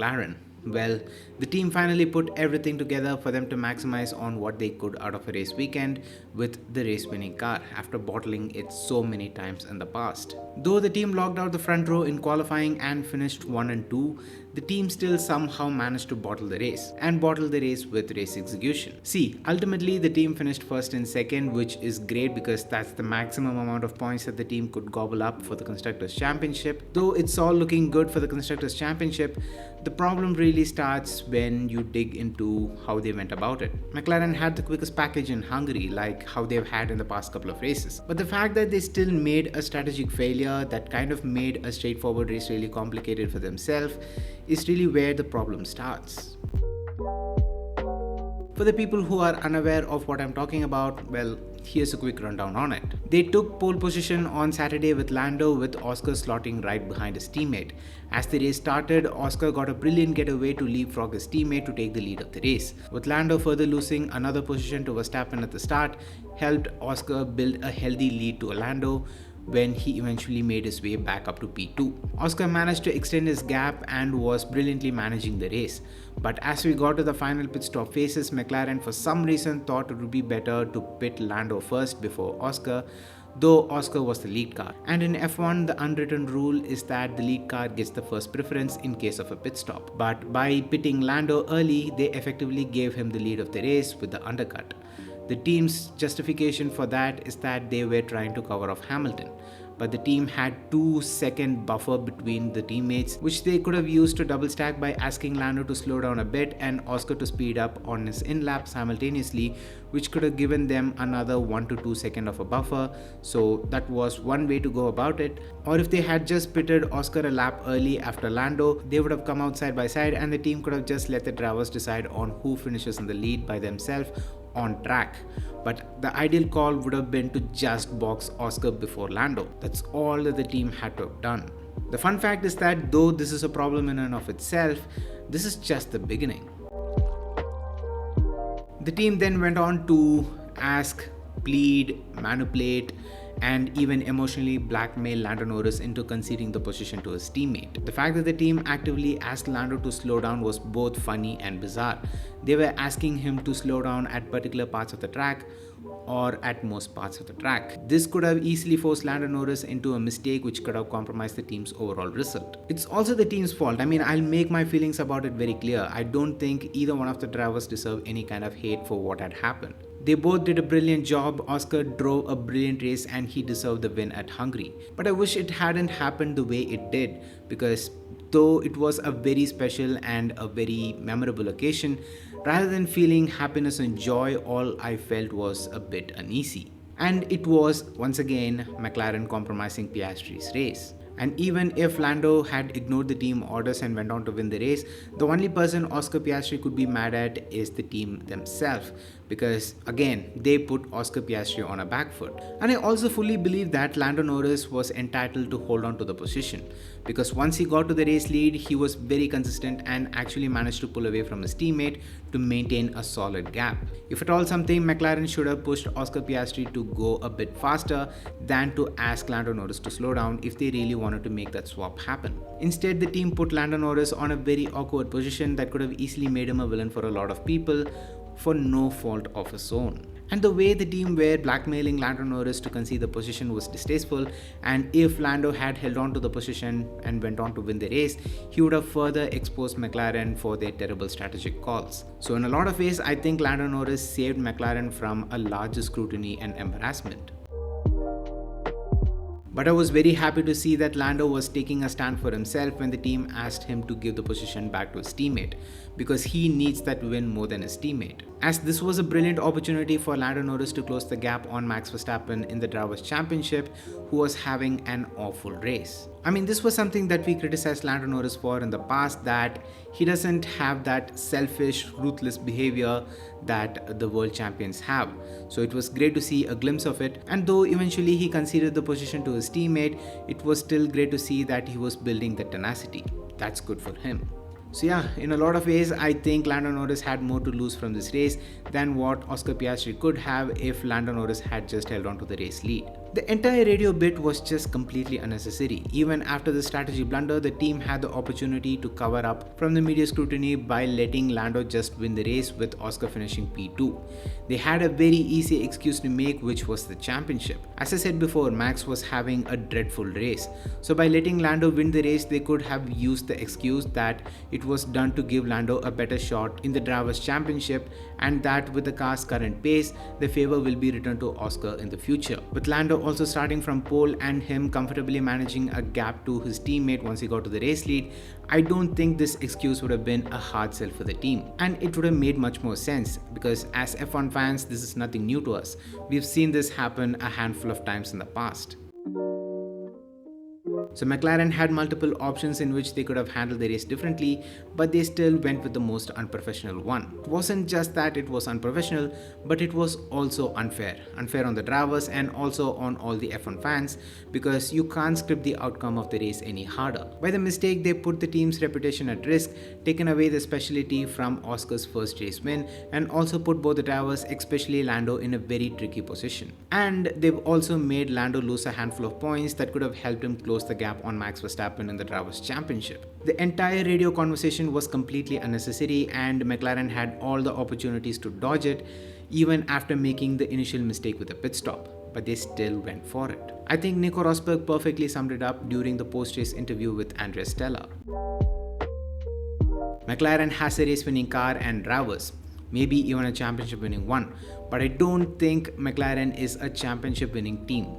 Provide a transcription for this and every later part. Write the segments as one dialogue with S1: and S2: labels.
S1: McLaren. Well, the team finally put everything together for them to maximize on what they could out of a race weekend with the race winning car after bottling it so many times in the past. Though the team locked out the front row in qualifying and finished 1 and 2, the team still somehow managed to bottle the race and bottle the race with race execution. See, ultimately the team finished first and second, which is great because that's the maximum amount of points that the team could gobble up for the Constructors' Championship. Though it's all looking good for the Constructors' Championship, the problem really starts when you dig into how they went about it. McLaren had the quickest package in Hungary, like how they've had in the past couple of races. But the fact that they still made a strategic failure that kind of made a straightforward race really complicated for themselves is really where the problem starts. For the people who are unaware of what I'm talking about, well, here's a quick rundown on it. They took pole position on Saturday with Lando, with Oscar slotting right behind his teammate. As the race started, Oscar got a brilliant getaway to leapfrog his teammate to take the lead of the race. With Lando further losing another position to Verstappen at the start, helped Oscar build a healthy lead to Lando when he eventually made his way back up to P2. Oscar managed to extend his gap and was brilliantly managing the race. But as we got to the final pit stop phases, McLaren for some reason thought it would be better to pit Lando first before Oscar, though Oscar was the lead car. And in F1, the unwritten rule is that the lead car gets the first preference in case of a pit stop. But by pitting Lando early, they effectively gave him the lead of the race with the undercut. The team's justification for that is that they were trying to cover off Hamilton, but the team had 2-second buffer between the teammates, which they could have used to double stack by asking Lando to slow down a bit and Oscar to speed up on his in-lap simultaneously, which could have given them another 1 to 2 seconds of a buffer. So that was one way to go about it. Or if they had just pitted Oscar a lap early after Lando, they would have come out side by side and the team could have just let the drivers decide on who finishes in the lead by themselves on track. But the ideal call would have been to just box Oscar before Lando. That's all that the team had to have done. The fun fact is that though this is a problem in and of itself, this is just the beginning. The team then went on to ask, plead, manipulate, and even emotionally blackmail Lando Norris into conceding the position to his teammate. The fact that the team actively asked Lando to slow down was both funny and bizarre. They were asking him to slow down at particular parts of the track or at most parts of the track. This could have easily forced Lando Norris into a mistake which could have compromised the team's overall result. It's also the team's fault. I'll make my feelings about it very clear. I don't think either one of the drivers deserve any kind of hate for what had happened. They both did a brilliant job. Oscar drove a brilliant race and he deserved the win at Hungary. But I wish it hadn't happened the way it did, because though it was a very special and a very memorable occasion, rather than feeling happiness and joy, all I felt was a bit uneasy. And it was once again McLaren compromising Piastri's race. And even if Lando had ignored the team orders and went on to win the race, the only person Oscar Piastri could be mad at is the team themselves, because again, they put Oscar Piastri on a back foot. And I also fully believe that Lando Norris was entitled to hold on to the position, because once he got to the race lead, he was very consistent and actually managed to pull away from his teammate to maintain a solid gap. If at all something, McLaren should have pushed Oscar Piastri to go a bit faster than to ask Lando Norris to slow down if they really wanted to make that swap happen. Instead, the team put Lando Norris on a very awkward position that could have easily made him a villain for a lot of people for no fault of his own. And the way the team were blackmailing Lando Norris to concede the position was distasteful, and if Lando had held on to the position and went on to win the race, he would have further exposed McLaren for their terrible strategic calls. So in a lot of ways, I think Lando Norris saved McLaren from a larger scrutiny and embarrassment. But I was very happy to see that Lando was taking a stand for himself when the team asked him to give the position back to his teammate, because he needs that win more than his teammate. As this was a brilliant opportunity for Lando Norris to close the gap on Max Verstappen in the Drivers' Championship, who was having an awful race. This was something that we criticized Lando Norris for in the past, that he doesn't have that selfish, ruthless behavior that the world champions have. So it was great to see a glimpse of it, and though eventually he conceded the position to his teammate, it was still great to see that he was building the tenacity. That's good for him. So yeah, in a lot of ways, I think Lando Norris had more to lose from this race than what Oscar Piastri could have if Lando Norris had just held on to the race lead. The entire radio bit was just completely unnecessary. Even after the strategy blunder, the team had the opportunity to cover up from the media scrutiny by letting Lando just win the race with Oscar finishing P2. They had a very easy excuse to make, which was the championship. As I said before, Max was having a dreadful race. So by letting Lando win the race, they could have used the excuse that it was done to give Lando a better shot in the Drivers' Championship, and that with the car's current pace, the favor will be returned to Oscar in the future. With Lando also starting from pole and him comfortably managing a gap to his teammate once he got to the race lead, I don't think this excuse would have been a hard sell for the team. And it would have made much more sense because as F1 fans, this is nothing new to us. We've seen this happen a handful of times in the past. So McLaren had multiple options in which they could have handled the race differently, but they still went with the most unprofessional one. It wasn't just that it was unprofessional, but it was also unfair. Unfair on the drivers and also on all the F1 fans, because you can't script the outcome of the race any harder. By the mistake, they put the team's reputation at risk, taken away the specialty from Oscar's first race win, and also put both the drivers, especially Lando, in a very tricky position. And they've also made Lando lose a handful of points that could have helped him close the gap on Max Verstappen in the Drivers' Championship. The entire radio conversation was completely unnecessary, and McLaren had all the opportunities to dodge it, even after making the initial mistake with the pit stop, but they still went for it. I think Nico Rosberg perfectly summed it up during the post-race interview with Andrea Stella. McLaren has a race-winning car and drivers, maybe even a championship-winning one, but I don't think McLaren is a championship-winning team.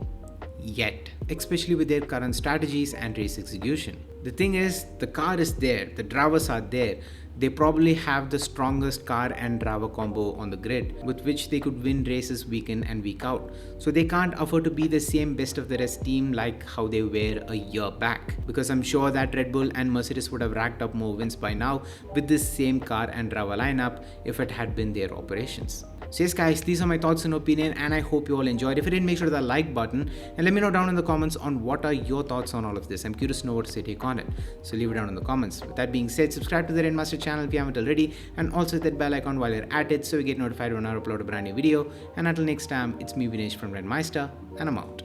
S1: Yet, especially with their current strategies and race execution. The thing is, the car is there, the drivers are there, they probably have the strongest car and driver combo on the grid with which they could win races week in and week out. So they can't afford to be the same best of the rest team like how they were a year back, because I'm sure that Red Bull and Mercedes would have racked up more wins by now with this same car and driver lineup if it had been their operations. So yes guys, these are my thoughts and opinion, and I hope you all enjoyed. If you did, make sure to the like button and let me know down in the comments on what are your thoughts on all of this. I'm curious to know what to take on it, so leave it down in the comments. With that being said, subscribe to the Master channel if you haven't already, and also hit that bell icon while you're at it so you get notified when I upload a brand new video. And until next time, it's me Vinesh from Meister, and I'm out.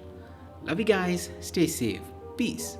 S1: Love you guys, stay safe, peace.